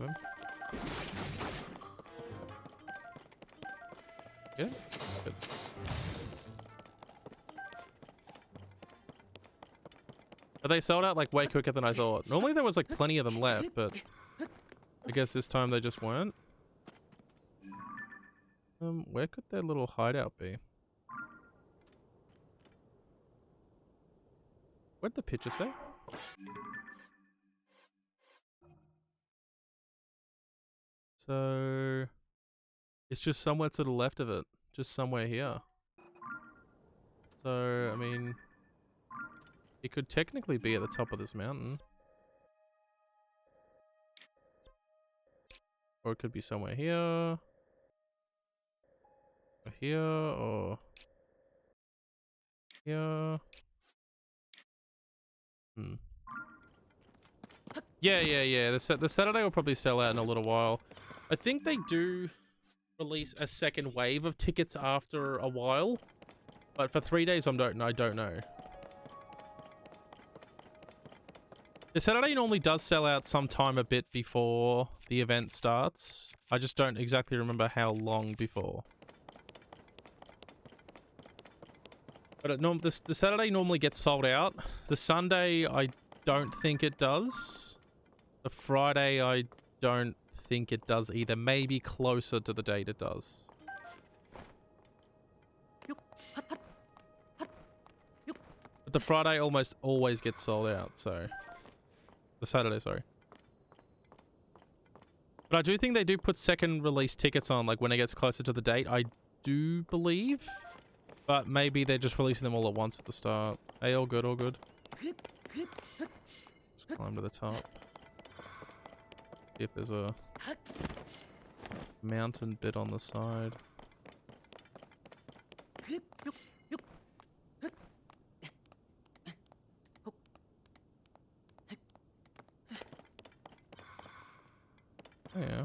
have him. Yeah? Good. But they sold out like way quicker than I thought. Normally there was like plenty of them left, but I guess this time they just weren't. Where could their little hideout be? What'd the picture say? So it's just somewhere to the left of it. Just somewhere here. So, I mean, it could technically be at the top of this mountain. Or it could be somewhere here. Or here, or here. Yeah. The Saturday will probably sell out in a little while. I think they do release a second wave of tickets after a while. But for 3 days, I don't know. The Saturday normally does sell out sometime a bit before the event starts. I just don't exactly remember how long before. But the Saturday normally gets sold out. The Sunday, I don't think it does. The Friday, I don't think it does either. Maybe closer to the date it does. But the Friday almost always gets sold out, so... The Saturday, sorry. But I do think they do put second release tickets on, like when it gets closer to the date, I do believe. But maybe they're just releasing them all at once at the start. Hey, all good, all good. Just climb to the top. See if there's a mountain bit on the side. Oh, yeah.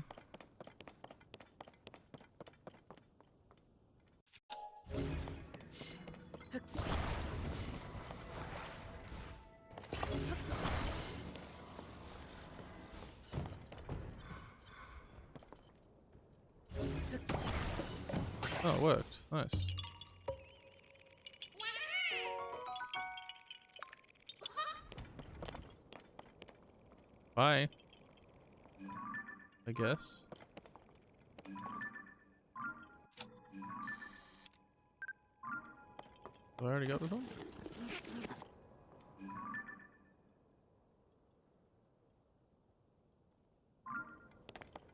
Oh, it worked. Nice. Bye. I guess. Have I already got this one?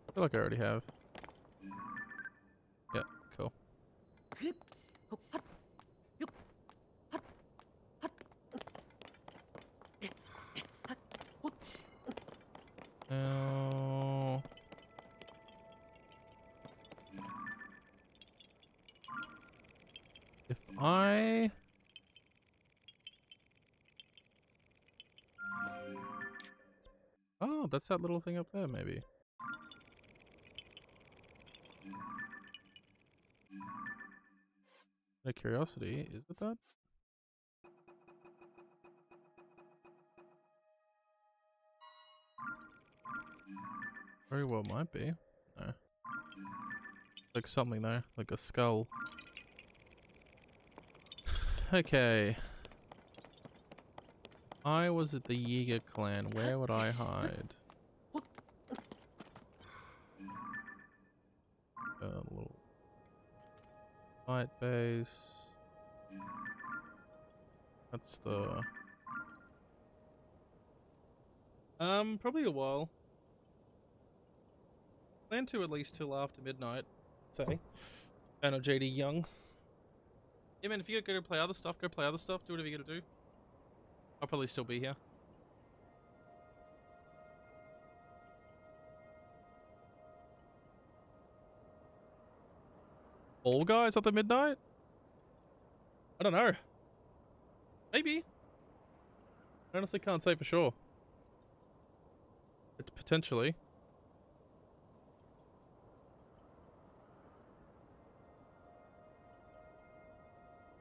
I feel like I already have. Yeah, cool. Now... If I... Oh, that's that little thing up there, maybe. Out of curiosity, is it that? Very well might be. No. Like something there, like a skull. Okay. I was at the Yeager clan. Where would I hide? A little fight base. That's the... probably a while. Plan to at least till after midnight, say. Fan of JD Young. Yeah, man, if you gotta go play other stuff, go play other stuff. Do whatever you gotta do. I'll probably still be here. All Guys at the midnight? I don't know. Maybe. I honestly can't say for sure. But potentially.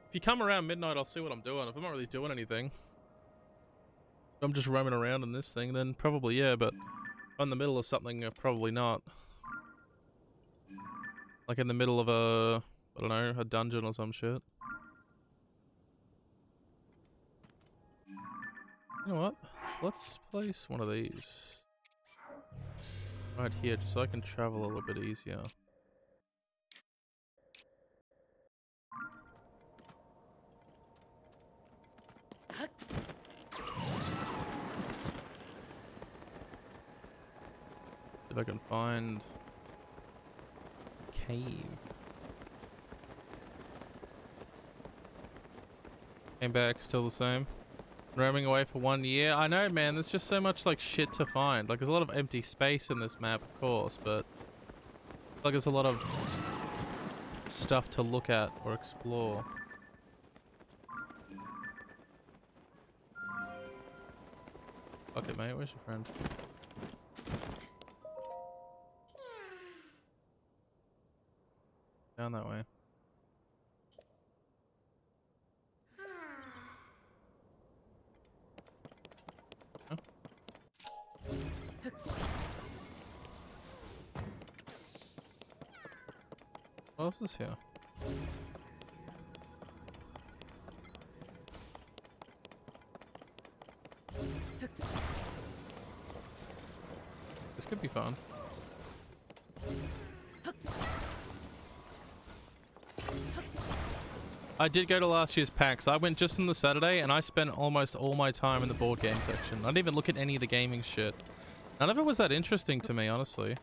If you come around midnight, I'll see what I'm doing. If I'm not really doing anything, if I'm just roaming around in this thing, then probably yeah, but in the middle of something, probably not. Like in the middle of a, I don't know, a dungeon or some shit. You know what? Let's place one of these right here, just so I can travel a little bit easier. If I can find a cave. Came back, still the same. Roaming away for 1 year. I know, man, there's just so much like shit to find. Like there's a lot of empty space in this map, of course, but like there's a lot of stuff to look at or explore. Fuck it, mate. Where's your friend? Down that way. Huh? What else is here? This could be fun. I did go to last year's PAX. I went just on the Saturday and I spent almost all my time in the board game section. I didn't even look at any of the gaming shit. None of it was that interesting to me, honestly.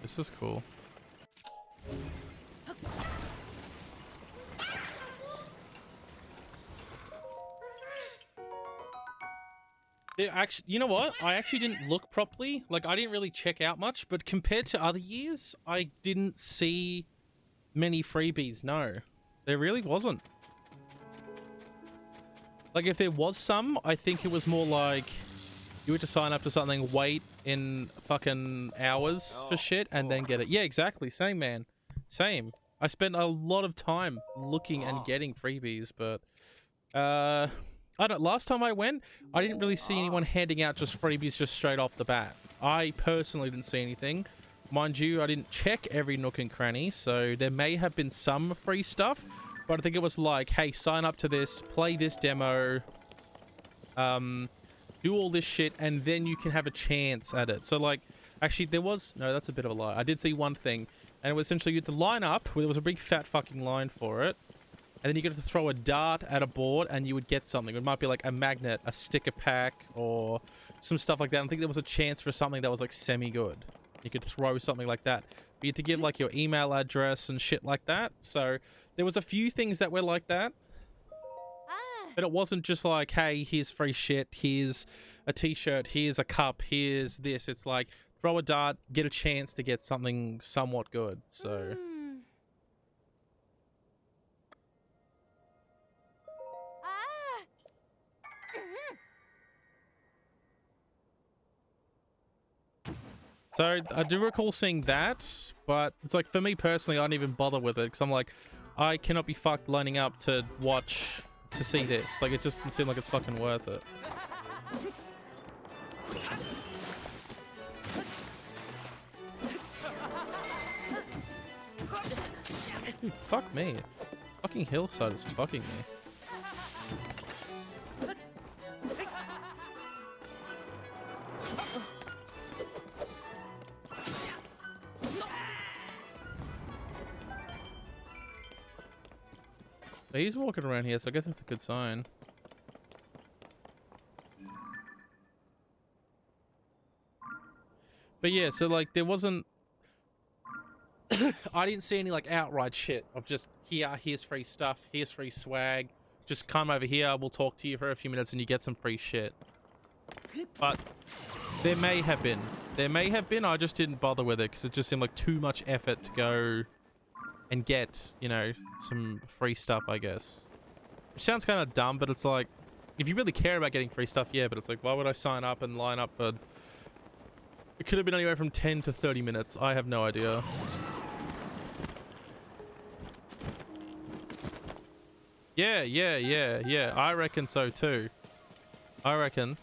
This was cool. Actually, you know what? I actually didn't look properly. Like, I didn't really check out much, but compared to other years, I didn't see many freebies. No, there really wasn't. Like, if there was some, I think it was more like you had to sign up to something, wait in fucking hours for shit, and then get it. Yeah, exactly. Same, man. Same. I spent a lot of time looking and getting freebies, but I don't. Last time I went, I didn't really see anyone handing out just freebies just straight off the bat. I personally didn't see anything. Mind you, I didn't check every nook and cranny, so there may have been some free stuff, but I think it was like, hey, sign up to this, play this demo, do all this shit, and then you can have a chance at it. So, like, actually, there was... No, that's a bit of a lie. I did see one thing, and it was essentially you had to line up, where there was a big fat fucking line for it, and then you got to throw a dart at a board, and you would get something. It might be, like, a magnet, a sticker pack, or some stuff like that. I think there was a chance for something that was, like, semi-good. You could throw something like that. But you had to give, like, your email address and shit like that. So, there was a few things that were like that. But it wasn't just like, hey, here's free shit, here's a t-shirt, here's a cup, here's this. It's like, throw a dart, get a chance to get something somewhat good, so... So, I do recall seeing that, but it's like, for me personally, I don't even bother with it, because I'm like, I cannot be fucked lining up to watch... to see this. Like, it just doesn't seem like it's fucking worth it. Dude, fuck me. Fucking hillside is fucking me. But he's walking around here, so I guess that's a good sign. But yeah, so like there wasn't... I didn't see any like outright shit of just, here's free stuff, here's free swag. Just come over here, we'll talk to you for a few minutes and you get some free shit. But there may have been. There may have been, I just didn't bother with it because it just seemed like too much effort to go and get, you know, some free stuff, I guess. Which sounds kind of dumb, but it's like, if you really care about getting free stuff, yeah, but it's like, why would I sign up and line up for... It could have been anywhere from 10 to 30 minutes. I have no idea. Yeah. I reckon so too. I reckon.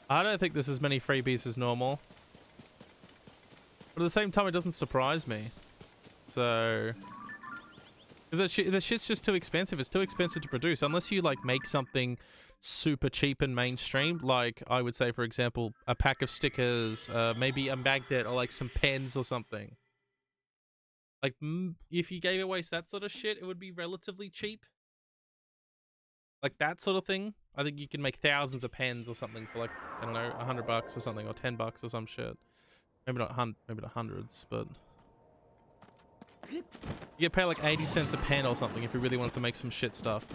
I don't think there's as many freebies as normal. But at the same time, it doesn't surprise me. So... Because the shit's just too expensive. It's too expensive to produce. Unless you, like, make something super cheap and mainstream. Like, I would say, for example, a pack of stickers, maybe a magnet, or, like, some pens or something. Like, if you gave away that sort of shit, it would be relatively cheap. Like, that sort of thing. I think you can make thousands of pens or something for, like, I don't know, $100 or something, or $10 or some shit. Maybe not hundreds, but... You could pay like 80 cents a pen or something if you really wanted to make some shit stuff.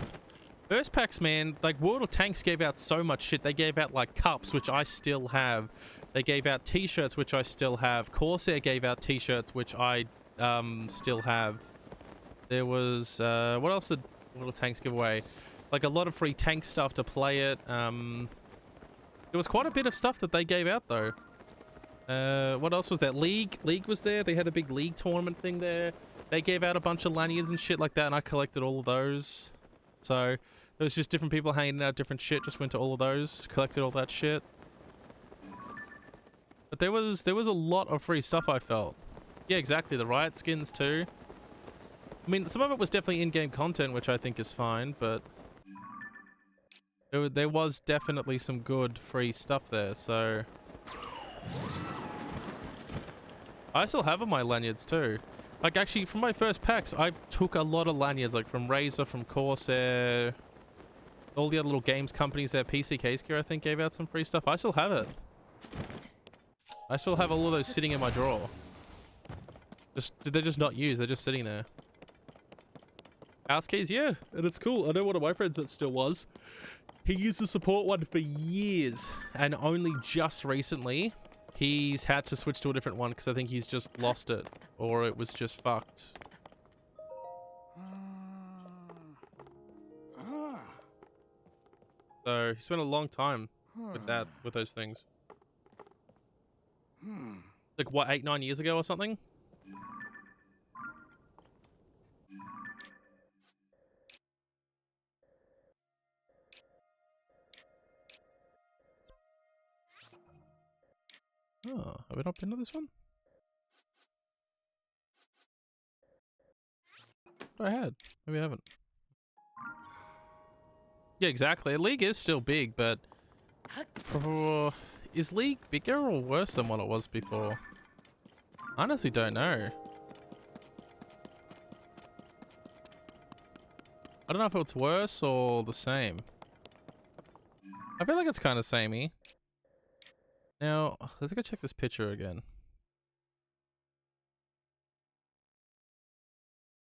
First packs, man, like World of Tanks gave out so much shit. They gave out like cups, which I still have. They gave out t-shirts, which I still have. Corsair gave out t-shirts, which I still have. There was what else did World of Tanks give away? Like a lot of free tank stuff to play it. There was quite a bit of stuff that they gave out though. What else was there? League was there. They had a big League tournament thing there. They gave out a bunch of lanyards and shit like that, and I collected all of those. So there was just different people hanging out different shit. Just went to all of those, collected all that shit. But there was a lot of free stuff, I felt. Yeah, exactly. The Riot skins too. I mean, some of it was definitely in-game content, which I think is fine, but there was definitely some good free stuff there. So. I still have my lanyards too. Like actually from my first packs, I took a lot of lanyards like from Razer, from Corsair, all the other little games companies there. PC Case Gear I think gave out some free stuff. I still have it. I still have all of those sitting in my drawer. They're just not used, they're just sitting there. House keys, yeah, and it's cool. I know one of my friends that still was. He used the support one for years, and only just recently he's had to switch to a different one because I think he's just lost it, or it was just fucked. So he spent a long time with those things. Like what, 8-9 years ago or something? Oh, have we not been to this one? I had. Maybe I haven't. Yeah, exactly. League is still big, but is League bigger or worse than what it was before? I honestly don't know. I don't know if it's worse or the same. I feel like it's kind of samey. Now, let's go check this picture again.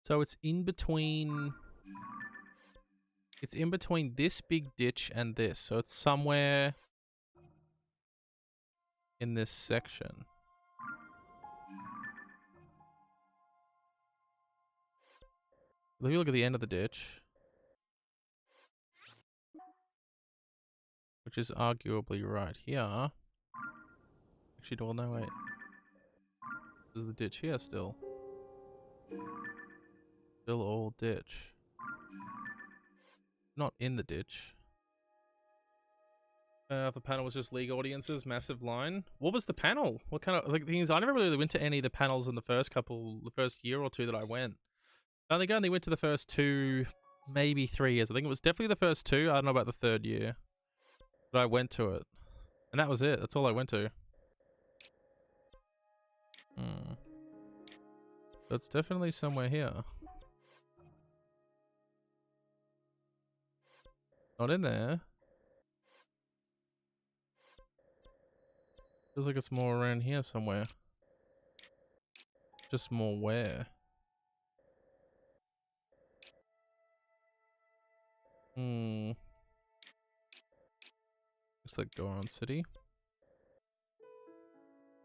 So it's in between... It's in between this big ditch and this. So it's somewhere in this section. Let me look at the end of the ditch. Which is arguably right here. Actually, well, no, wait. This is the ditch here still. Still all ditch. Not in the ditch. The panel was just League audiences, massive line. What was the panel? What kind of, like, the thing is, I never really went to any of the panels in the first year or two that I went. I think I only went to the first 2, maybe 3 years. I think it was definitely the first 2. I don't know about the 3rd year. But I went to it. And that was it. That's all I went to. That's definitely somewhere here. Not in there. Feels like it's more around here somewhere. Just more where? Looks like Goron City.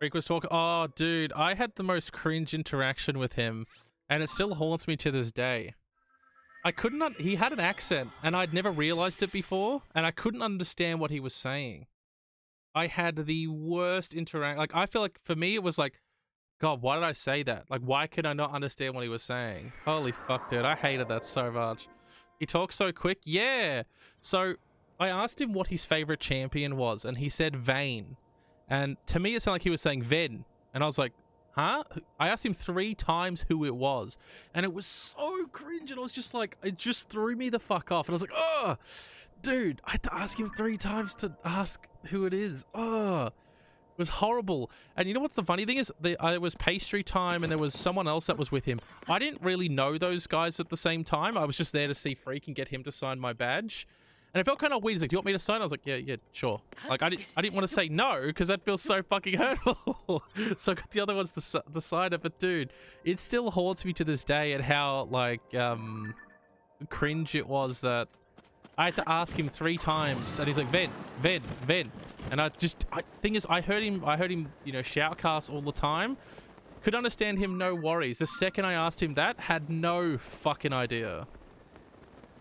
Rick was talking. Oh, dude, I had the most cringe interaction with him, and it still haunts me to this day. I couldn't, he had an accent and I'd never realized it before and I couldn't understand what he was saying. I had the worst interact. Like, I feel like for me, it was like, God, why did I say that? Like, why could I not understand what he was saying? Holy fuck, dude. I hated that so much. He talks so quick. Yeah. So I asked him what his favorite champion was and he said Vayne. And to me, it sounded like he was saying Ven. And I was like, huh? I asked him 3 times who it was. And it was so cringe. And I was just like, it just threw me the fuck off. And I was like, oh, dude, I had to ask him 3 times to ask who it is. Oh, it was horrible. And you know what's the funny thing is? It was pastry time and there was someone else that was with him. I didn't really know those guys at the same time. I was just there to see Freak and get him to sign my badge. And it felt kind of weird. He's like, do you want me to sign? I was like, yeah, sure. Like, I didn't want to say no because that feels so fucking hurtful. So I got the other ones to sign it. But dude, it still haunts me to this day at how, like, cringe it was that I had to ask him 3 times. And he's like, Ven. And thing is, I heard him, you know, shoutcast all the time. Could understand him, no worries. The second I asked him that, had no fucking idea.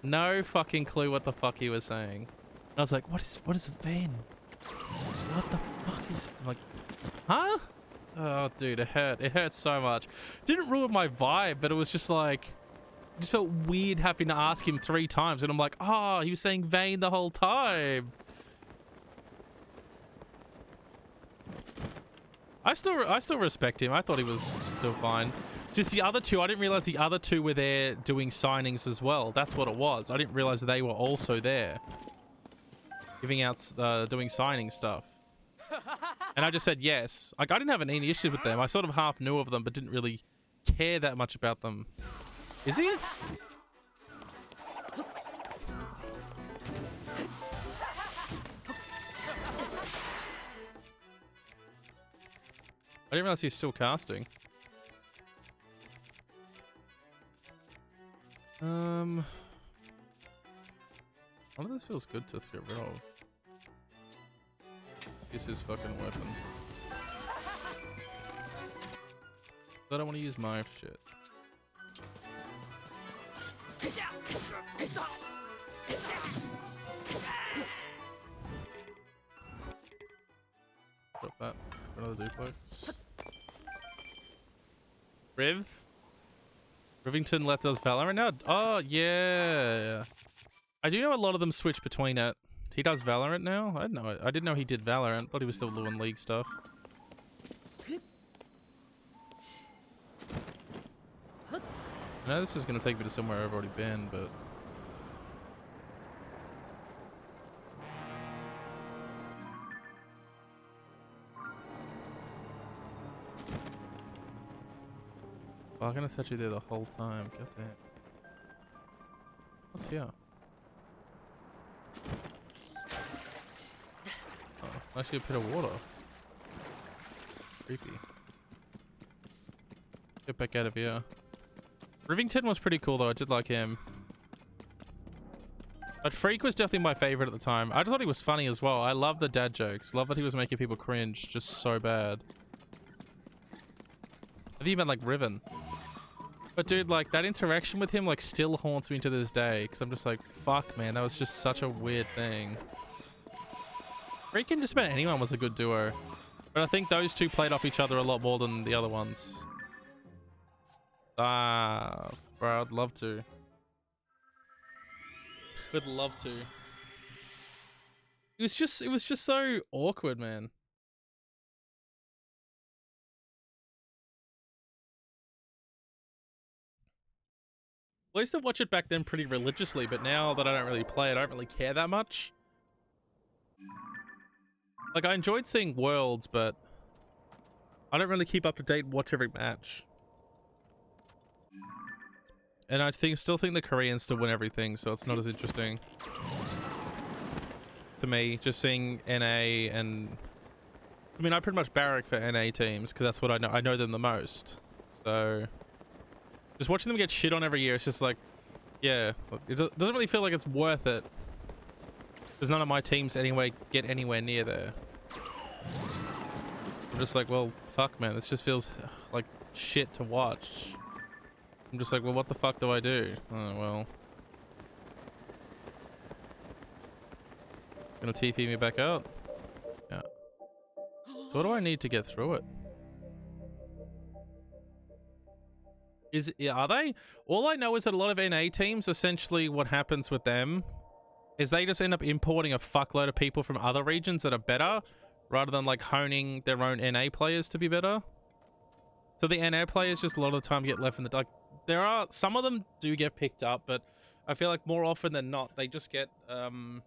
No fucking clue what the fuck he was saying. And I was like, what is Ven? What the fuck is, like, huh? Oh, dude, it hurt. It hurt so much. Didn't ruin my vibe, but it was just like, it just felt weird having to ask him 3 times. And I'm like, oh, he was saying Vayne the whole time. I still respect him. I thought he was still fine. Just the other 2, I didn't realize the other 2 were there doing signings as well. That's what it was. I didn't realize they were also there. Giving out, doing signing stuff. And I just said yes. Like, I didn't have any issues with them. I sort of half knew of them, but didn't really care that much about them. Is he? I didn't realize he's still casting. One of those feels good to get rid of. Use his fucking weapon. But I don't want to use my shit. Stop that. Another duplex. Rivington left us Valorant now? Oh, yeah. I do know a lot of them switch between it. He does Valorant now? I didn't know it. I didn't know he did Valorant. Thought he was still doing League stuff. I know this is going to take me to somewhere I've already been, but... Oh, I'm going to set you there the whole time. God damn. What's here? Oh, actually a pit of water. Creepy. Get back out of here. Rivington was pretty cool though. I did like him. But Freak was definitely my favorite at the time. I just thought he was funny as well. I love the dad jokes. Love that he was making people cringe just so bad. I think he meant like Riven. But dude, like that interaction with him like still haunts me to this day. Because I'm just like, fuck man, that was just such a weird thing. Freak and just about anyone was a good duo. But I think those 2 played off each other a lot more than the other ones. Ah, bro, I'd love to. Would love to. It was just so awkward, man. I used to watch it back then pretty religiously, but now that I don't really play it, I don't really care that much. Like, I enjoyed seeing Worlds, but I don't really keep up to date and watch every match. And I still think the Koreans still win everything, so it's not as interesting to me. Just seeing NA and... I mean, I pretty much barrack for NA teams, because that's what I know. I know them the most. So... just watching them get shit on every year, it's just like... yeah, it doesn't really feel like it's worth it. Because none of my teams anyway get anywhere near there. I'm just like, well, fuck, man. This just feels like shit to watch. I'm just like, well, what the fuck do I do? Oh, well, Gonna TP me back out. Yeah. So what do I need to get through it? Are they? All I know is that a lot of NA teams, essentially what happens with them is they just end up importing a fuckload of people from other regions that are better, rather than like honing their own NA players to be better. So the NA players just a lot of the time get left in the dark. There are, some of them do get picked up, but I feel like more often than not, they just get subbed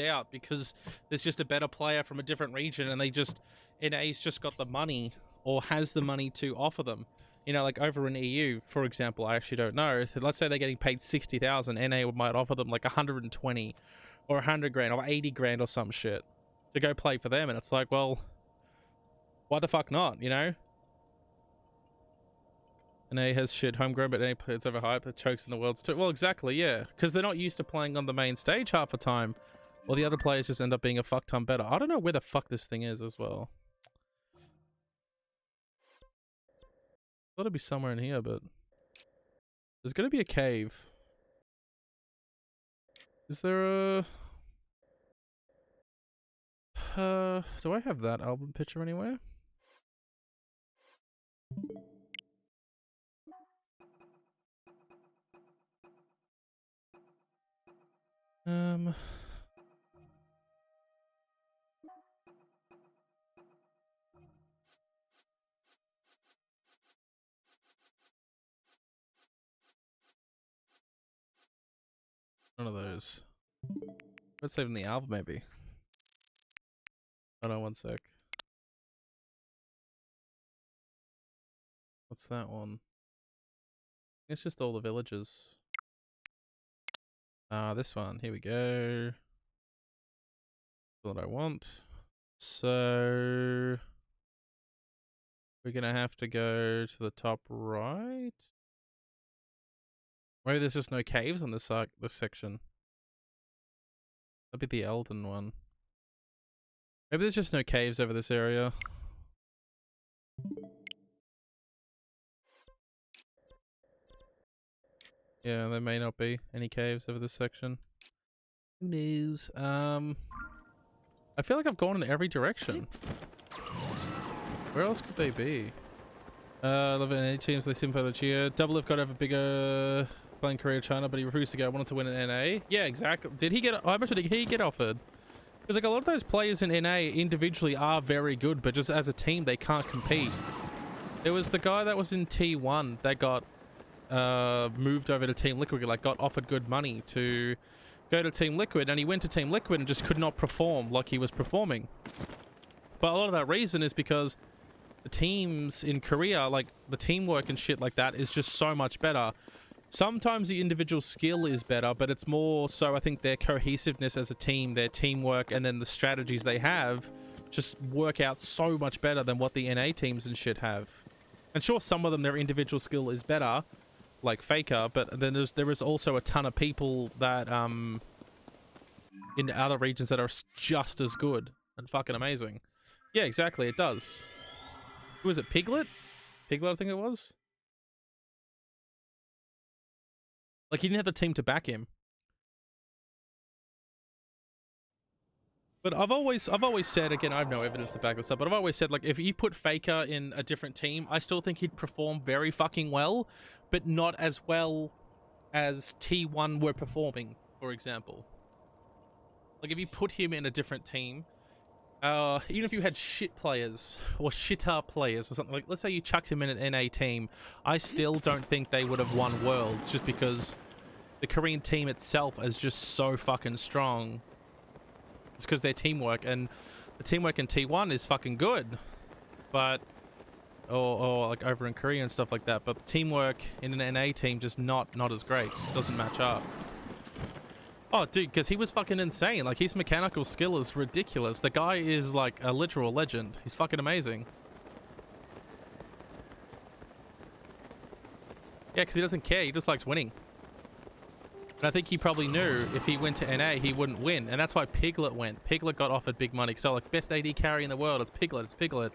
out because there's just a better player from a different region and they just, NA's just got the money or has the money to offer them. You know, like over in EU, for example, I actually don't know. Let's say they're getting paid 60,000, NA might offer them like 120 or 100 grand or 80 grand or some shit to go play for them. And it's like, well, why the fuck not, you know? NA has shit homegrown, but NA plays overhyped, it chokes in the worlds too. Well, exactly, yeah. Because they're not used to playing on the main stage half the time. Or the other players just end up being a fuck ton better. I don't know where the fuck this thing is as well. Thought it'd be somewhere in here, but there's gonna be a cave. Is there a do I have that album picture anywhere? None of those. Let's save in the album, maybe. Hold on one sec. What's that one? It's just all the villages. This one. Here we go. That's what I want. So we're gonna have to go to the top right. Maybe there's just no caves on this section. That'd be the Elden one. Maybe there's just no caves over this area. Yeah, there may not be any caves over this section. Who knows? I feel like I've gone in every direction. Where else could they be? Love any teams they seem for the cheer. Double Lift got to have a bigger playing career in China, but he refused to go. Wanted to win in NA. Yeah, exactly. Did he get? How much did he get offered? Because like a lot of those players in NA individually are very good, but just as a team they can't compete. There was the guy that was in T1 that got moved over to Team Liquid, like got offered good money to go to Team Liquid, and he went to Team Liquid and just could not perform like he was performing. But a lot of that reason is because the teams in Korea, like the teamwork and shit like that, is just so much better. Sometimes the individual skill is better, but it's more so I think their cohesiveness as a team, their teamwork, and then the strategies they have just work out so much better than what the NA teams and shit have. And sure, some of them, their individual skill is better, like Faker, but then there is also a ton of people that in other regions that are just as good and fucking amazing. Yeah, exactly, it does. Who was it, Piglet? Piglet, I think it was. Like, he didn't have the team to back him. But I've always said, again, I have no evidence to back this up, but I've always said, like, if you put Faker in a different team, I still think he'd perform very fucking well, but not as well as T1 were performing, for example. Like, if you put him in a different team, even if you had shit players or shitter players or something, like let's say you chucked him in an NA team, I still don't think they would have won Worlds just because the Korean team itself is just so fucking strong. It's because their teamwork, and the teamwork in T1 is fucking good, but or like over in Korea and stuff like that, but the teamwork in an NA team just not as great. It doesn't match up. Oh, dude, because he was fucking insane. Like, his mechanical skill is ridiculous. The guy is, like, a literal legend. He's fucking amazing. Yeah, because he doesn't care. He just likes winning. And I think he probably knew if he went to NA, he wouldn't win. And that's why Piglet went. Piglet got offered big money. So, like, best AD carry in the world, it's Piglet. It's Piglet.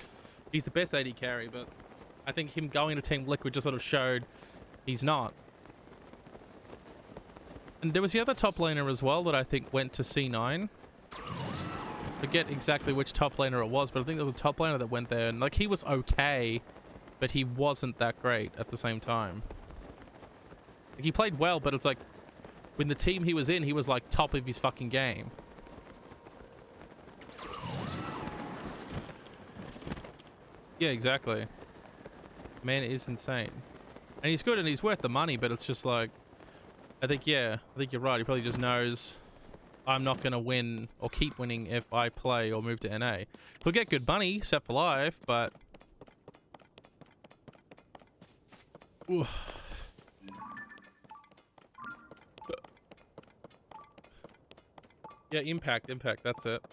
He's the best AD carry, but I think him going to Team Liquid just sort of showed he's not. And there was the other top laner as well that I think went to C9. Forget exactly which top laner it was, but I think there was a top laner that went there, and like he was okay, but he wasn't that great at the same time. Like, he played well, but it's like when the team he was in, he was like top of his fucking game. Yeah, exactly. Man is insane. And he's good and he's worth the money, but it's just like, I think you're right. He probably just knows I'm not going to win or keep winning if I play or move to NA. He'll get good money, set for life, but... Ooh. Yeah, impact, that's it.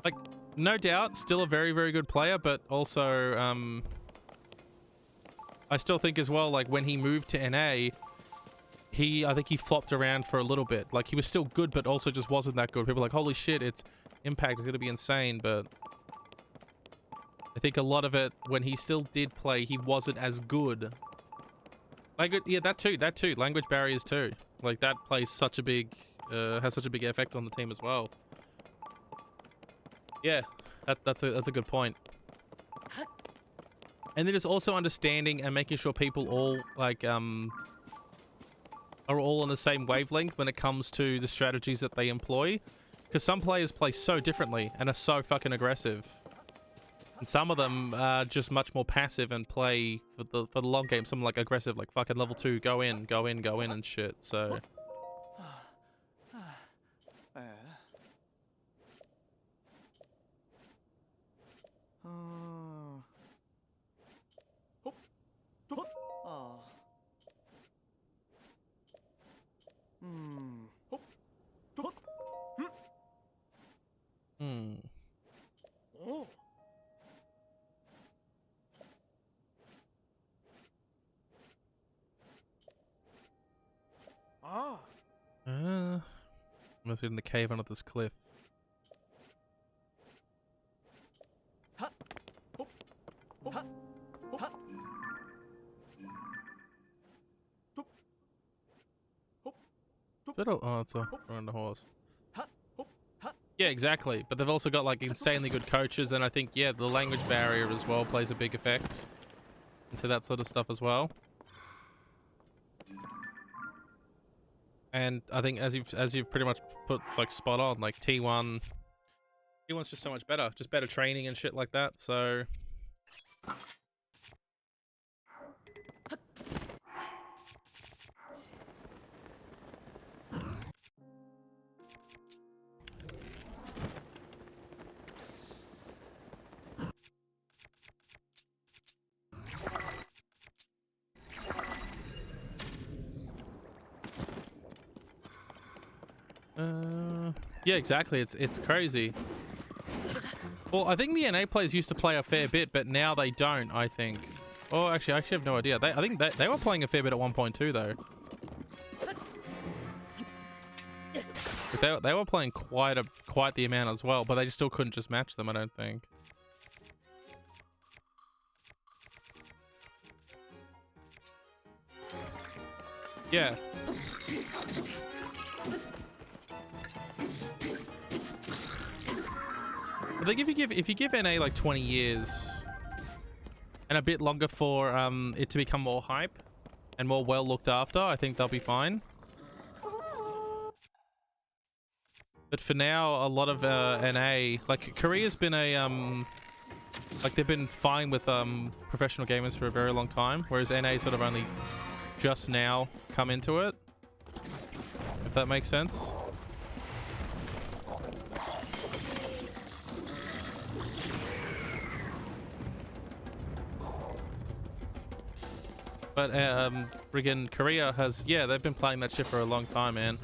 Like, no doubt, still a very, very good player, but also, I still think as well, like, when he moved to NA, I think he flopped around for a little bit. Like, he was still good, but also just wasn't that good. People were like, holy shit, it's impact is going to be insane, but I think a lot of it, when he still did play, he wasn't as good. Like, yeah, that too. Language barriers too. Like, that plays such a big, has such a big effect on the team as well. Yeah, that's a good point. And then it's also understanding and making sure people all, like, are all on the same wavelength when it comes to the strategies that they employ. Because some players play so differently and are so fucking aggressive. And some of them are just much more passive and play for the long game. Some like aggressive, like fucking level 2, go in and shit, so... Hmm. I'm gonna sit in the cave under this cliff. Oh, it's a on the horse. Yeah, exactly. But they've also got like insanely good coaches, and I think yeah, the language barrier as well plays a big effect into that sort of stuff as well. And I think as you've pretty much put like spot on, like T1's just so much better, just better training and shit like that. So. Yeah, exactly. It's crazy. Well, I think the NA players used to play a fair bit, but now they don't, I think. Oh, actually, I have no idea. I think they were playing a fair bit at 1.2, though. But they were playing quite the amount as well, but they still couldn't just match them, I don't think. Yeah. I think if you give NA like 20 years and a bit longer for it to become more hype and more well looked after, I think they'll be fine. But for now, a lot of NA, like Korea's been a like they've been fine with professional gamers for a very long time, whereas NA sort of only just now come into it. If that makes sense. But friggin' Korea has, yeah, they've been playing that shit for a long time, man.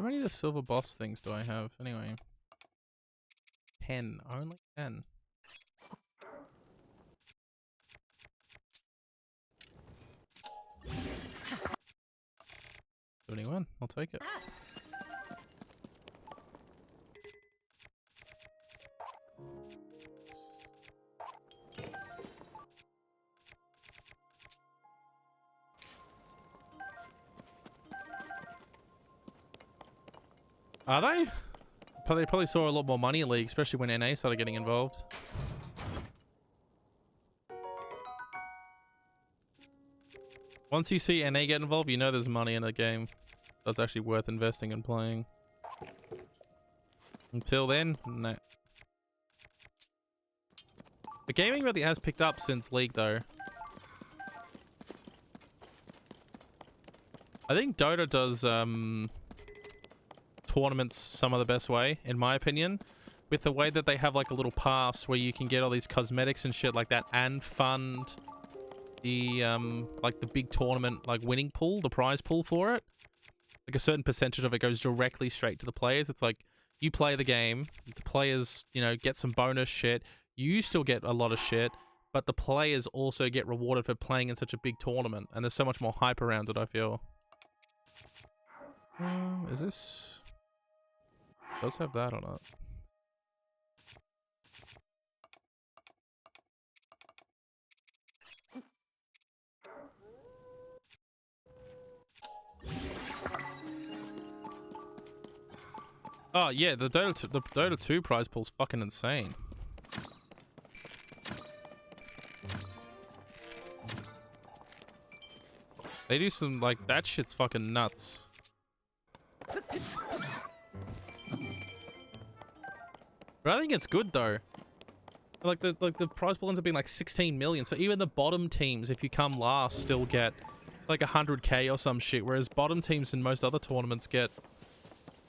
How many of the silver boss things do I have anyway? 10. Only 10. 71. I'll take it. Are they? They probably saw a lot more money in League, especially when NA started getting involved. Once you see NA get involved, you know there's money in a game that's actually worth investing and playing. Until then, no. The gaming really has picked up since League, though. I think Dota does tournaments some of the best way, in my opinion, with the way that they have like a little pass where you can get all these cosmetics and shit like that and fund the like the big tournament like winning pool, the prize pool for it. Like a certain percentage of it goes directly straight to the players. It's like you play the game, the players, you know, get some bonus shit, you still get a lot of shit, but the players also get rewarded for playing in such a big tournament, and there's so much more hype around it, I feel. Is this... does have that on it. Oh yeah, the Dota 2 prize pool's fucking insane. They do some like that shit's fucking nuts. But I think it's good though. Like the prize pool ends up being like 16 million. So even the bottom teams, if you come last, still get like 100k or some shit. Whereas bottom teams in most other tournaments get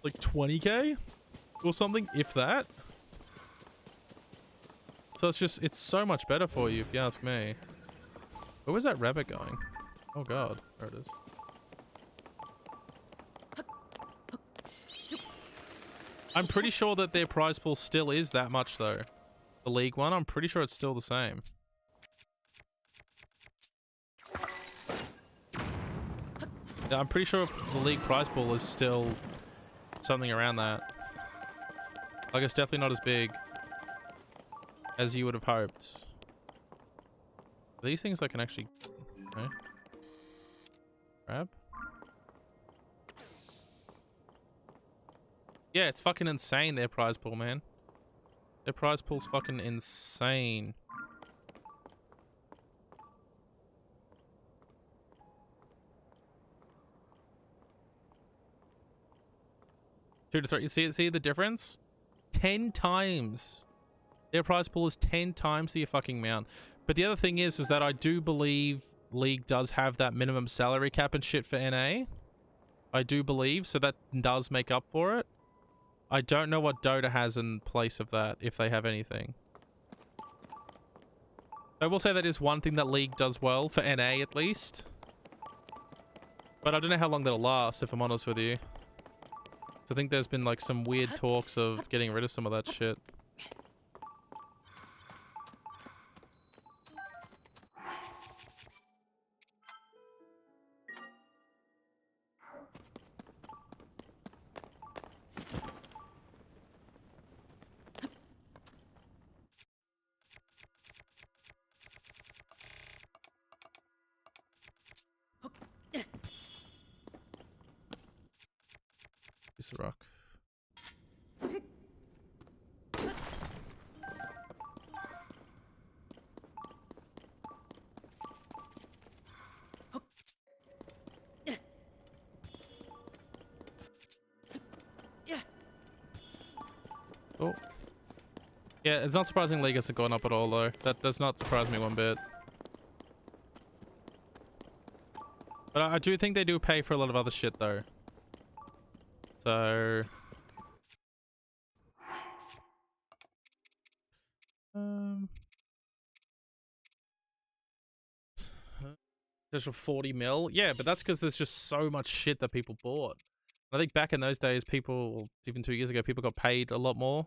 like 20k or something, if that. So it's so much better for you, if you ask me. Where was that rabbit going? Oh god, there it is. I'm pretty sure that their prize pool still is that much though. The League one, I'm pretty sure it's still the same. Yeah, I'm pretty sure the League prize pool is still something around that. Like, it's definitely not as big as you would have hoped. Are these things I can actually... okay. Grab? Yeah, it's fucking insane, their prize pool, man. Their prize pool's fucking insane. Two to three. You see the difference? 10 times. Their prize pool is 10 times the fucking amount. But the other thing is that I do believe League does have that minimum salary cap and shit for NA. I do believe, so that does make up for it. I don't know what Dota has in place of that, if they have anything. I will say that is one thing that League does well, for NA at least. But I don't know how long that'll last, if I'm honest with you. So I think there's been like some weird talks of getting rid of some of that shit. Piece of rock. Oh. Yeah, it's not surprising League hasn't gone up at all though. That does not surprise me one bit. But I do think they do pay for a lot of other shit though. So... There's a 40 mil. Yeah, but that's because there's just so much shit that people bought. I think back in those days, people, even 2 years ago, people got paid a lot more.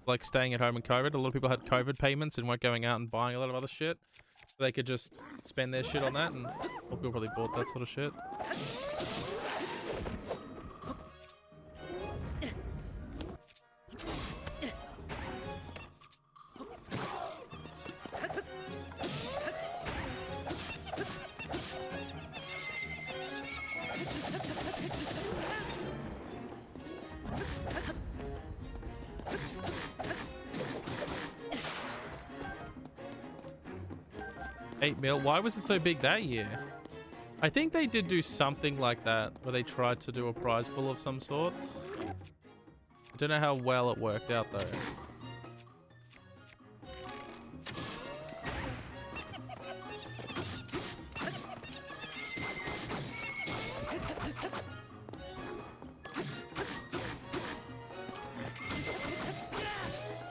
Like staying at home in COVID. A lot of people had COVID payments and weren't going out and buying a lot of other shit. So they could just spend their shit on that, and more people probably bought that sort of shit. $8 mil. Why was it so big that year? I think they did do something like that where they tried to do a prize pool of some sorts. I don't know how well it worked out though.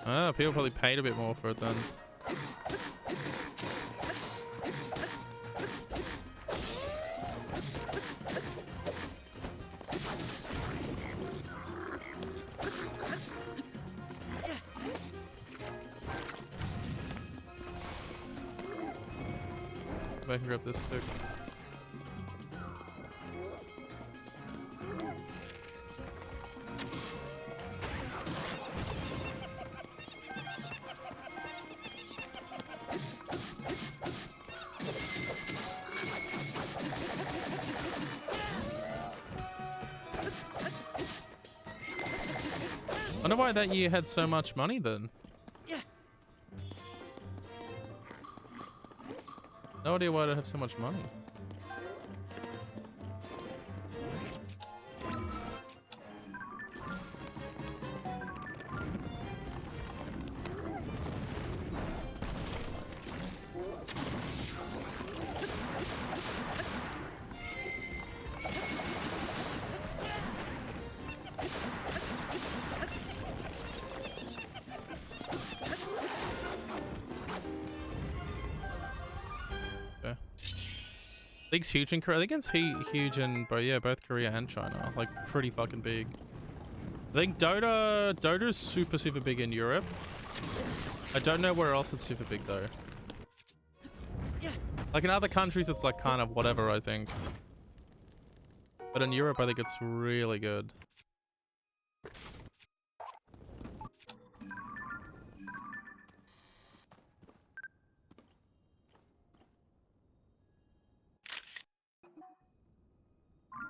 Ah, people probably paid a bit more for it then. I can grab this stick. I wonder why that year had so much money then. No idea why they have so much money. League's huge in Korea. I think it's huge in both Korea and China. Like pretty fucking big. I think Dota's super big in Europe. I don't know where else it's super big though. Like in other countries it's like kind of whatever, I think. But in Europe I think it's really good.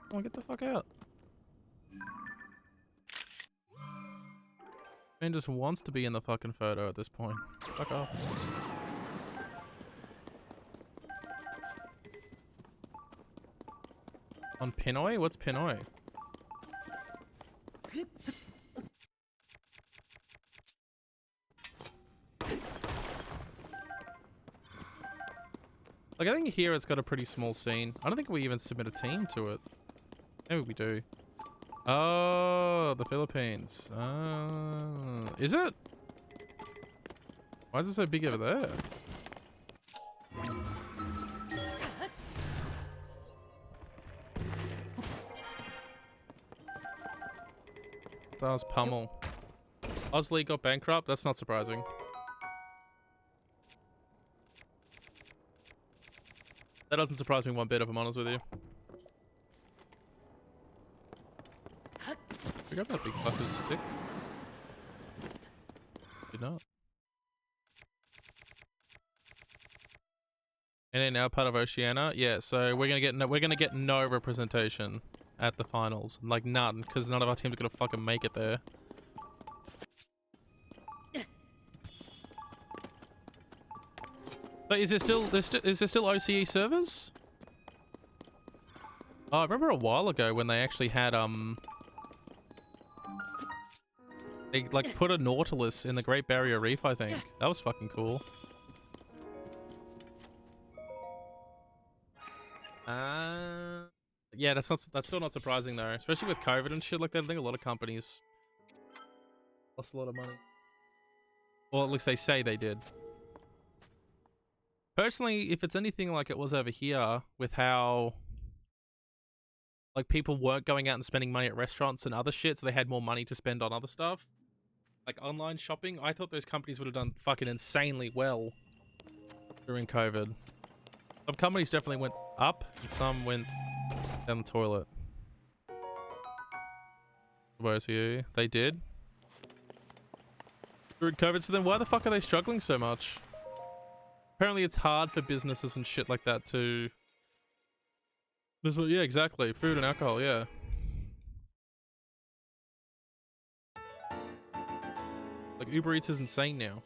Come on, get the fuck out. Man just wants to be in the fucking photo at this point. Fuck off. On Pinoy? What's Pinoy? Like, I think here it's got a pretty small scene. I don't think we even submit a team to it. Maybe we do. Oh, the Philippines. Is it? Why is it so big over there? That was pummel. Aussie got bankrupt? That's not surprising. That doesn't surprise me one bit if I'm honest with you. We got that big fucker's stick. Did not. And then now part of Oceania, yeah. So we're gonna get no representation at the finals, like none, because none of our teams are gonna fucking make it there. But is there still OCE servers? Oh, I remember a while ago when they actually had they like put a Nautilus in the Great Barrier Reef, I think. That was fucking cool. Yeah, that's still not surprising though, especially with COVID and shit like that. I think a lot of companies lost a lot of money, or at least they say they did. Personally, if it's anything like it was over here with how like people weren't going out and spending money at restaurants and other shit, so they had more money to spend on other stuff. Like online shopping, I thought those companies would have done fucking insanely well during COVID. Some companies definitely went up, and some went down the toilet. Where's you? They did? During COVID, so then why the fuck are they struggling so much? Apparently it's hard for businesses and shit like that to... Yeah, exactly. Food and alcohol, yeah. Like, Uber Eats is insane now.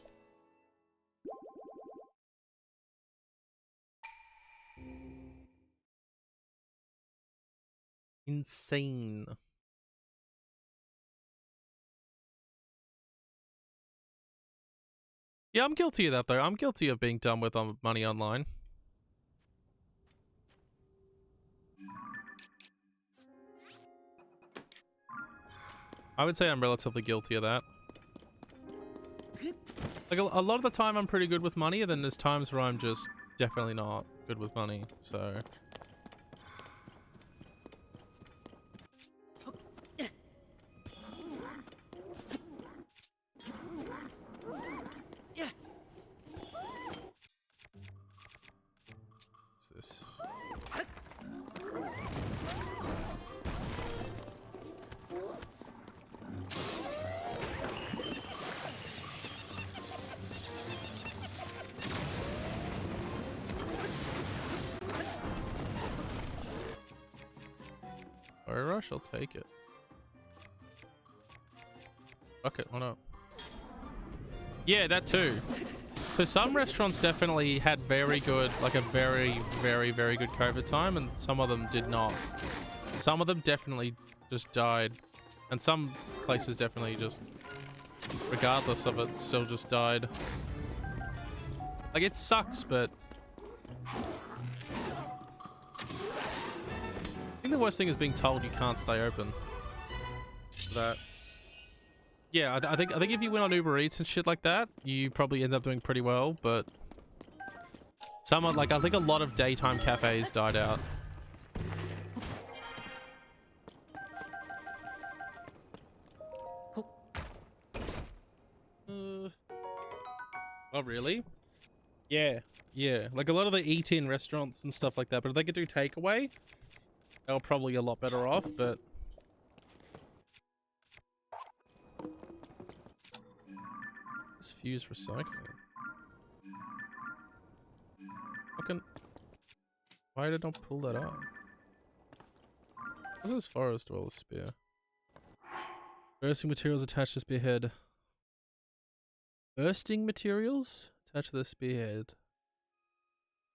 Insane. Yeah, I'm guilty of that, though. I'm guilty of being dumb with money online. I would say I'm relatively guilty of that. Like, a lot of the time I'm pretty good with money, and then there's times where I'm just definitely not good with money, so... What's this? Rush, I'll take it. Fuck it, why not? Yeah, that too. So some restaurants definitely had very good, like a very, very, very good COVID time, and some of them did not. Some of them definitely just died, and some places definitely just, regardless of it, still just died. Like, it sucks, but I think the worst thing is being told you can't stay open. That, yeah, I think if you went on Uber Eats and shit like that, you probably end up doing pretty well. But someone like I think a lot of daytime cafes died out. Oh really? Yeah, yeah. Like a lot of the eat-in restaurants and stuff like that. But if they could do takeaway, they're probably a lot better off, but... This fuse recycling. Fucking... Why did I not pull that up? What's this forest dweller spear? Bursting materials attached to spearhead. Bursting materials attached to the spearhead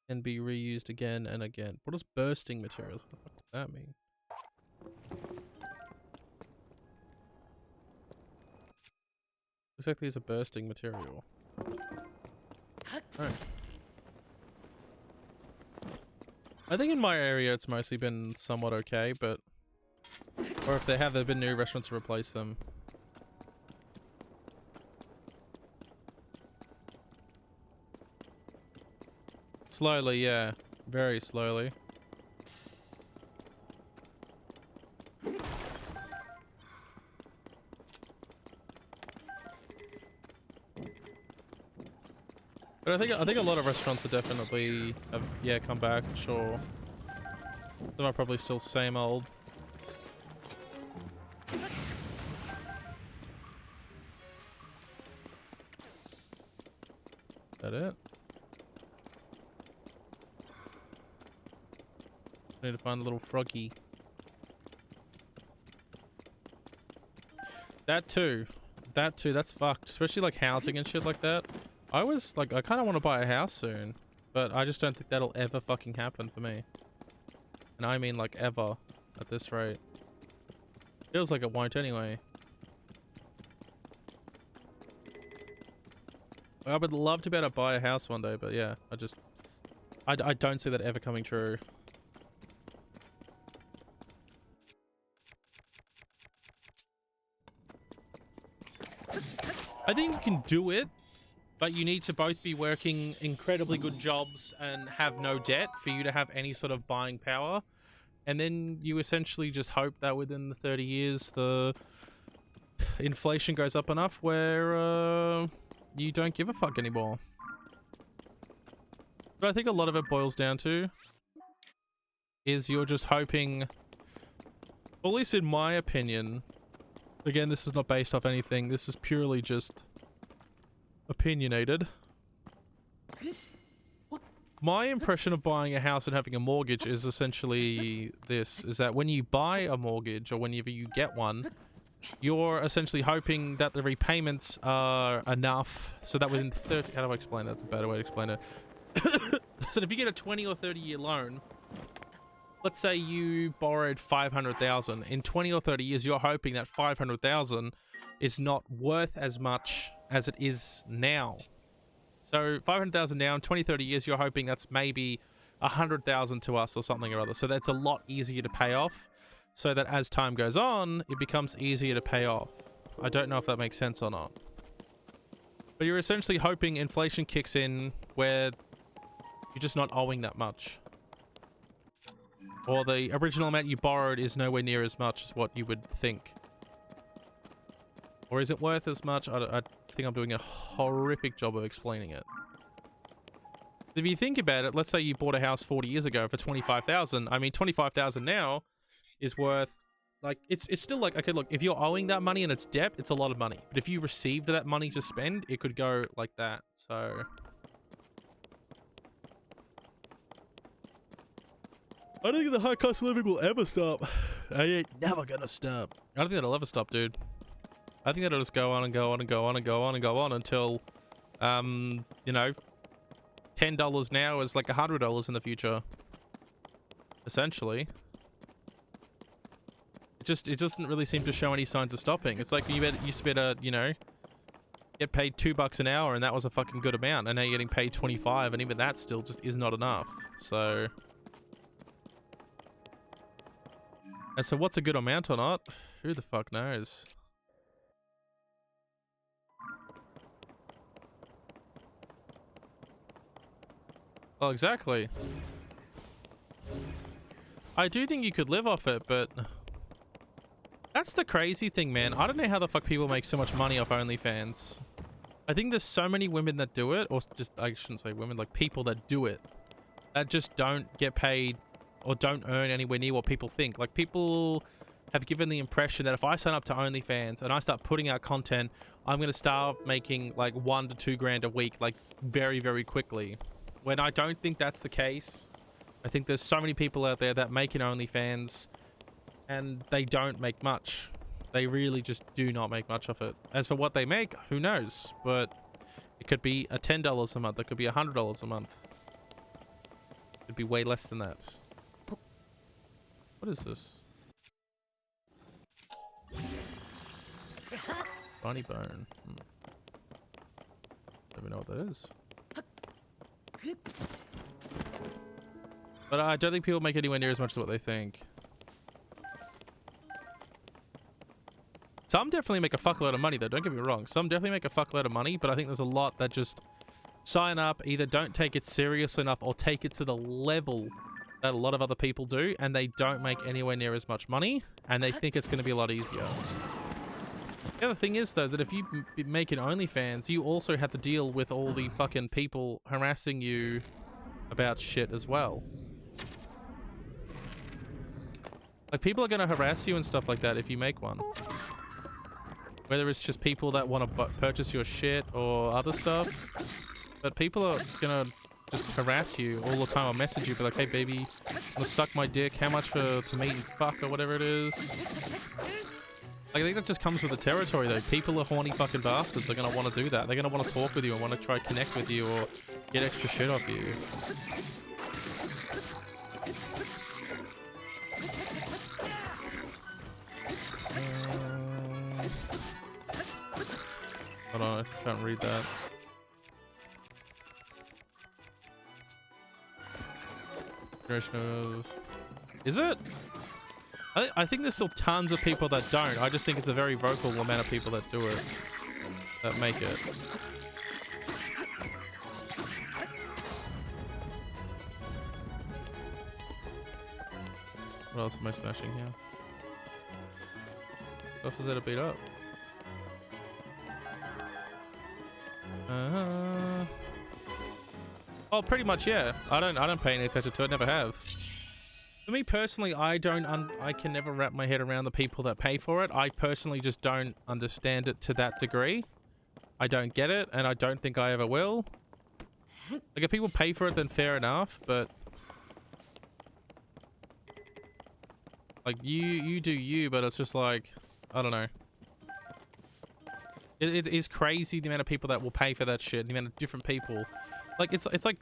can be reused again and again. What does bursting materials? What the fuck does that mean? Exactly as a bursting material. Alright. I think in my area it's mostly been somewhat okay, but... Or if there have been new restaurants to replace them. Slowly, yeah. Very slowly. But I think a lot of restaurants are definitely have, yeah, come back, sure. Some are probably still same old. That it? Need to find a little froggy. That too, that's fucked. Especially like housing and shit like that. I was like, I kind of want to buy a house soon, but I just don't think that'll ever fucking happen for me. And I mean like ever at this rate. Feels like it won't anyway. I would love to be able to buy a house one day, but yeah, I don't see that ever coming true. I think you can do it, but you need to both be working incredibly good jobs and have no debt for you to have any sort of buying power. And then you essentially just hope that within the 30 years, the inflation goes up enough where you don't give a fuck anymore. But I think a lot of it boils down to is you're just hoping, or at least in my opinion, again, this is not based off anything, this is purely just opinionated. My impression of buying a house and having a mortgage is essentially this, is that when you buy a mortgage or whenever you get one, you're essentially hoping that the repayments are enough so that within 30... How do I explain that? That's a better way to explain it. So if you get a 20 or 30 year loan, let's say you borrowed 500,000. In 20 or 30 years, you're hoping that 500,000 is not worth as much as it is now. So 500,000 now, in 20, 30 years, you're hoping that's maybe 100,000 to us or something or other. So that's a lot easier to pay off. So that as time goes on, it becomes easier to pay off. I don't know if that makes sense or not. But you're essentially hoping inflation kicks in where you're just not owing that much. Or the original amount you borrowed is nowhere near as much as what you would think. Or is it worth as much? I think I'm doing a horrific job of explaining it. If you think about it, let's say you bought a house 40 years ago for 25,000. I mean, 25,000 now is worth, like, it's still like, okay, look, if you're owing that money and it's debt, it's a lot of money. But if you received that money to spend, it could go like that. So I don't think the high cost of living will ever stop. I ain't never gonna stop. I don't think that'll ever stop, dude. I think that'll just go on and go on and go on and go on and go on until, you know, $10 now is like $100 in the future. Essentially. It doesn't really seem to show any signs of stopping. It's like you used to better, you know, get paid $2 an hour and that was a fucking good amount. And now you're getting paid 25 and even that still just is not enough. So... And so what's a good amount or not? Who the fuck knows? Well, exactly. I do think you could live off it, but... That's the crazy thing, man. I don't know how the fuck people make so much money off OnlyFans. I think there's so many women that do it, or just, I shouldn't say women, like people that do it, that just don't get paid or don't earn anywhere near what people think. Like, people have given the impression that if I sign up to OnlyFans and I start putting out content, I'm going to start making like $1 to $2 grand a week, like very, very quickly. When I don't think that's the case. I think there's so many people out there that make an OnlyFans and they don't make much. They really just do not make much of it. As for what they make, who knows? But it could be a $10 a month. It could be $100 a month. It could be way less than that. What is this? Bunny bone. Don't even know what that is. But I don't think people make anywhere near as much as what they think. Some definitely make a fuckload of money though, don't get me wrong. Some definitely make a fuckload of money, but I think there's a lot that just sign up, either don't take it serious enough or take it to the level that a lot of other people do, and they don't make anywhere near as much money, and they think it's going to be a lot easier. The other thing is, though, that if you make an OnlyFans, you also have to deal with all the fucking people harassing you about shit as well. Like, people are going to harass you and stuff like that if you make one. Whether it's just people that want to purchase your shit or other stuff. But people are going to just harass you all the time or message you, be like, hey baby, wanna suck my dick, how much to meet and fuck or whatever it is. Like, I think that just comes with the territory though. People are horny fucking bastards. They're gonna want to do that. They're gonna want to talk with you and want to try to connect with you or get extra shit off you. Hold on, I can't read that. Is it? I think there's still tons of people that don't. I just think it's a very vocal amount of people that do it. That make it. What else am I smashing here? What else is there to beat up? Oh, pretty much, yeah. I don't pay any attention to it. Never have. For me personally, I can never wrap my head around the people that pay for it. I personally just don't understand it to that degree. I don't get it, and I don't think I ever will. Like, if people pay for it, then fair enough, but like, you do you, but it's just like, I don't know. It is crazy the amount of people that will pay for that shit, the amount of different people. Like, it's I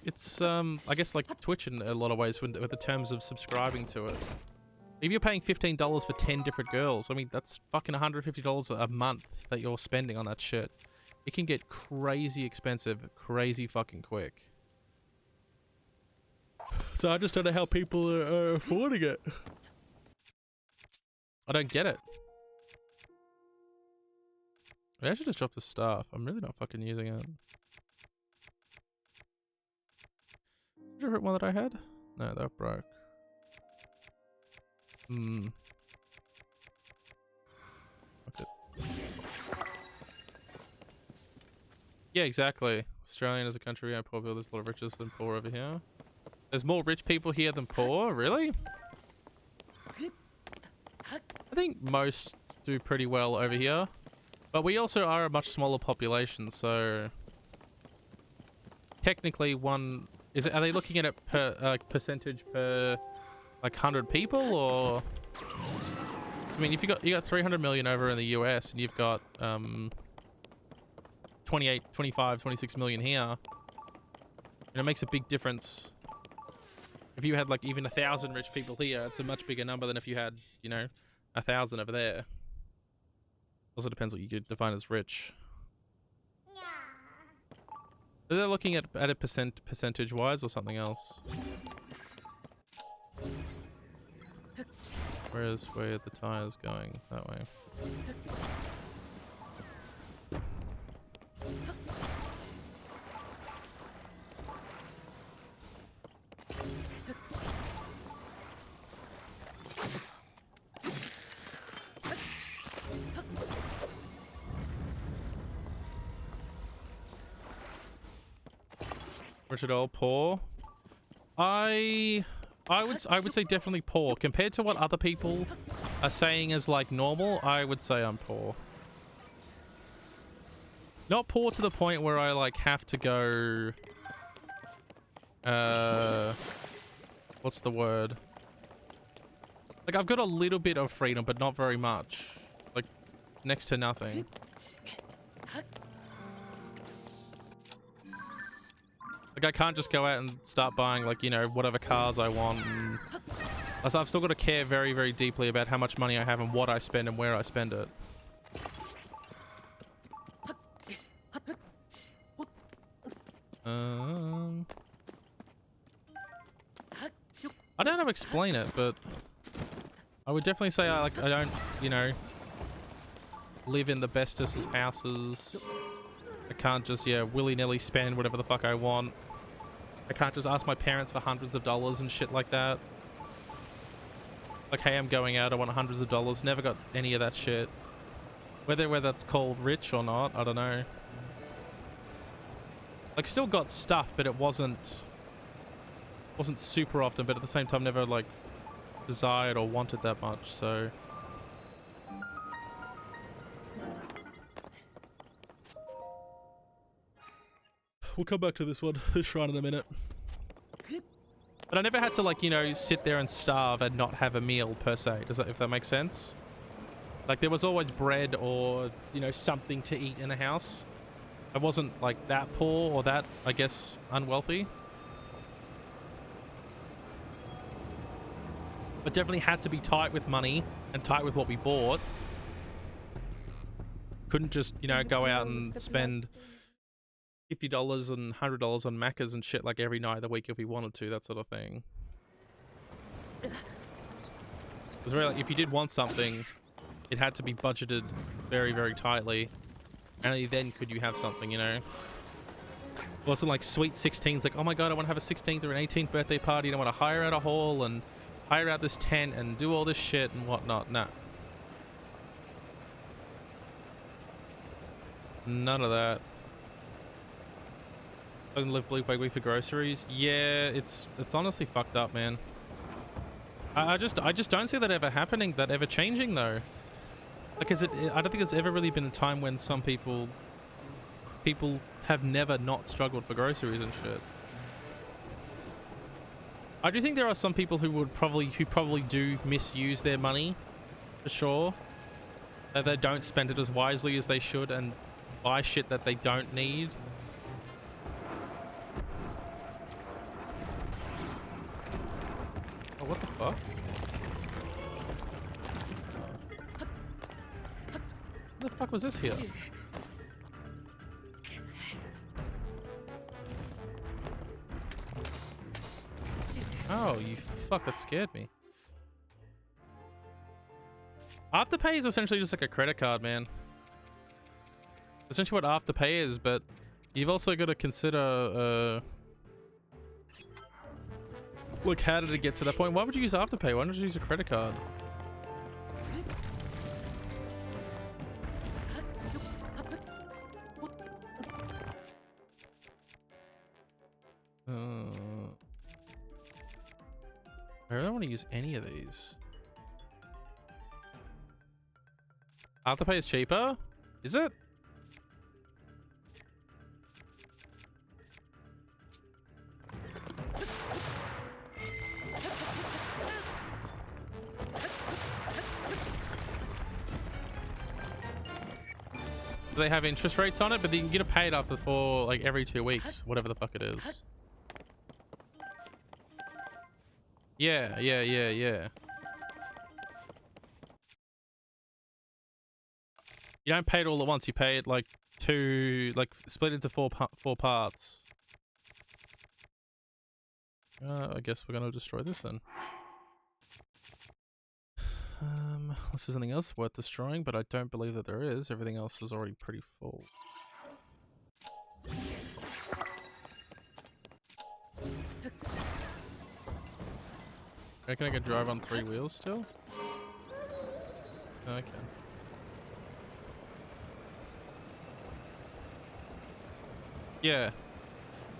guess like Twitch in a lot of ways with the terms of subscribing to it. If you're paying $15 for 10 different girls, I mean, that's fucking $150 a month that you're spending on that shit. It can get crazy expensive, crazy fucking quick. So I just don't know how people are affording it. I don't get it. I should just drop the staff. I'm really not fucking using it. A different one that I had? No, that broke. Okay. Yeah, exactly. Australian as a country, yeah, poor people. There's a lot of riches than poor over here. There's more rich people here than poor? Really? I think most do pretty well over here. But we also are a much smaller population, so technically one... Are they looking at it per percentage per like 100 people, or? I mean, if you got 300 million over in the US and you've got 28, 25, 26 million here, and it makes a big difference. If you had like even 1,000 rich people here, it's a much bigger number than if you had, you know, 1,000 over there. Also depends what you define as rich. Are they looking at it percentage wise or something else? Where the tire's going? That way. Rich at all, poor. I would say definitely poor. Compared to what other people are saying as like normal, I would say I'm poor. Not poor to the point where I like have to go what's the word? Like, I've got a little bit of freedom, but not very much. Like, next to nothing. Like, I can't just go out and start buying, like, you know, whatever cars I want. And I've still got to care very, very deeply about how much money I have and what I spend and where I spend it. I don't know how to explain it, but I would definitely say I don't, you know, live in the bestest of houses. I can't just, yeah, willy-nilly spend whatever the fuck I want. I can't just ask my parents for hundreds of dollars and shit like that. Like, hey, I'm going out, I want hundreds of dollars. Never got any of that shit. Whether that's called rich or not, I don't know. Like, still got stuff, but it wasn't super often, but at the same time never, like, desired or wanted that much, so... We'll come back to this one, this shrine in a minute. But I never had to, like, you know, sit there and starve and not have a meal, per se. If that makes sense? Like, there was always bread or, you know, something to eat in the house. I wasn't, like, that poor or that, I guess, unwealthy. But definitely had to be tight with money and tight with what we bought. Couldn't just, you know, go out and spend $50 and $100 on Macca's and shit like every night of the week if we wanted to, that sort of thing. Because really, like, if you did want something, it had to be budgeted very, very tightly. And only then could you have something, you know? It wasn't like sweet 16s, like, oh my god, I want to have a 16th or an 18th birthday party, and I want to hire out a hall and hire out this tent and do all this shit and whatnot. No. None of that. I can live week by week for groceries. Yeah, it's honestly fucked up, man. I just don't see that ever happening, that ever changing though. Like, I don't think there's ever really been a time when some people have never not struggled for groceries and shit. I do think there are some people who probably do misuse their money, for sure. That they don't spend it as wisely as they should and buy shit that they don't need. Oh, what the fuck? What the fuck was this here? Oh, you fuck, that scared me. Afterpay is essentially just like a credit card, man. Essentially what Afterpay is, but you've also got to consider, look, how did it get to that point? Why would you use Afterpay? Why don't you use a credit card? I don't want to use any of these. Afterpay is cheaper? Is it? Do they have interest rates on it? But you can get it paid after for like every 2 weeks, whatever the fuck it is. Yeah. You don't pay it all at once. You pay it like split into four parts. I guess we're gonna destroy this then. This is something else worth destroying, but I don't believe that there is. Everything else is already pretty full. Reckon I can drive on 3 wheels still? Okay. Yeah.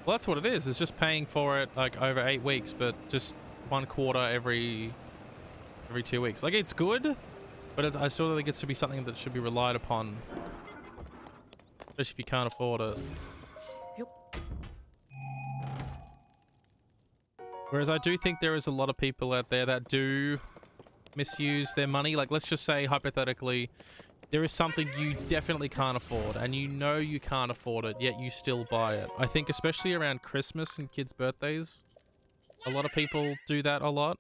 Well, that's what it is. It's just paying for it like over 8 weeks, but just 1/4 every 2 weeks. Like, it's good, but I still think it's to be something that should be relied upon, especially if you can't afford it. Whereas I do think there is a lot of people out there that do misuse their money. Like, let's just say, hypothetically, there is something you definitely can't afford, and you know you can't afford it, yet you still buy it. I think especially around Christmas and kids' birthdays, a lot of people do that a lot,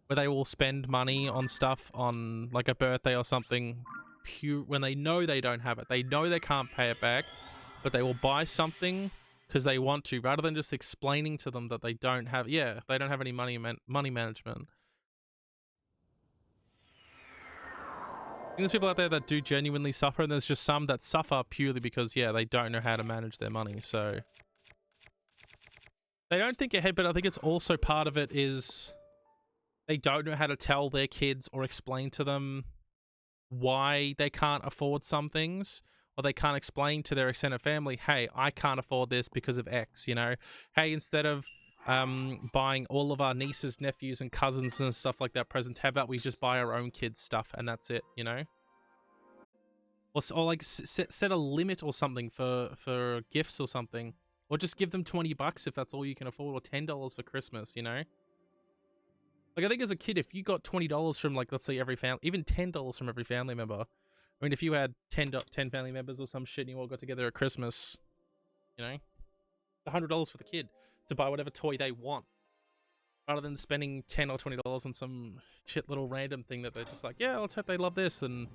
where they will spend money on stuff on, like, a birthday or something, when they know they don't have it. They know they can't pay it back, but they will buy something because they want to, rather than just explaining to them that they don't have, they don't have any money management. I think there's people out there that do genuinely suffer, and there's just some that suffer purely because, they don't know how to manage their money, so they don't think ahead, but I think it's also part of it is they don't know how to tell their kids or explain to them why they can't afford some things, or they can't explain to their extended family, hey, I can't afford this because of X, you know? Hey, instead of buying all of our nieces, nephews, and cousins and stuff like that presents, how about we just buy our own kids' stuff and that's it, you know? Or like set a limit or something for gifts or something. Or just give them $20 if that's all you can afford, or $10 for Christmas, you know? Like, I think as a kid, if you got $20 from, like, let's say every family, even $10 from every family member. I mean, if you had 10 family members or some shit and you all got together at Christmas, you know, $100 for the kid to buy whatever toy they want, rather than spending $10 or $20 on some shit little random thing that they're just like, yeah, let's hope they love this, and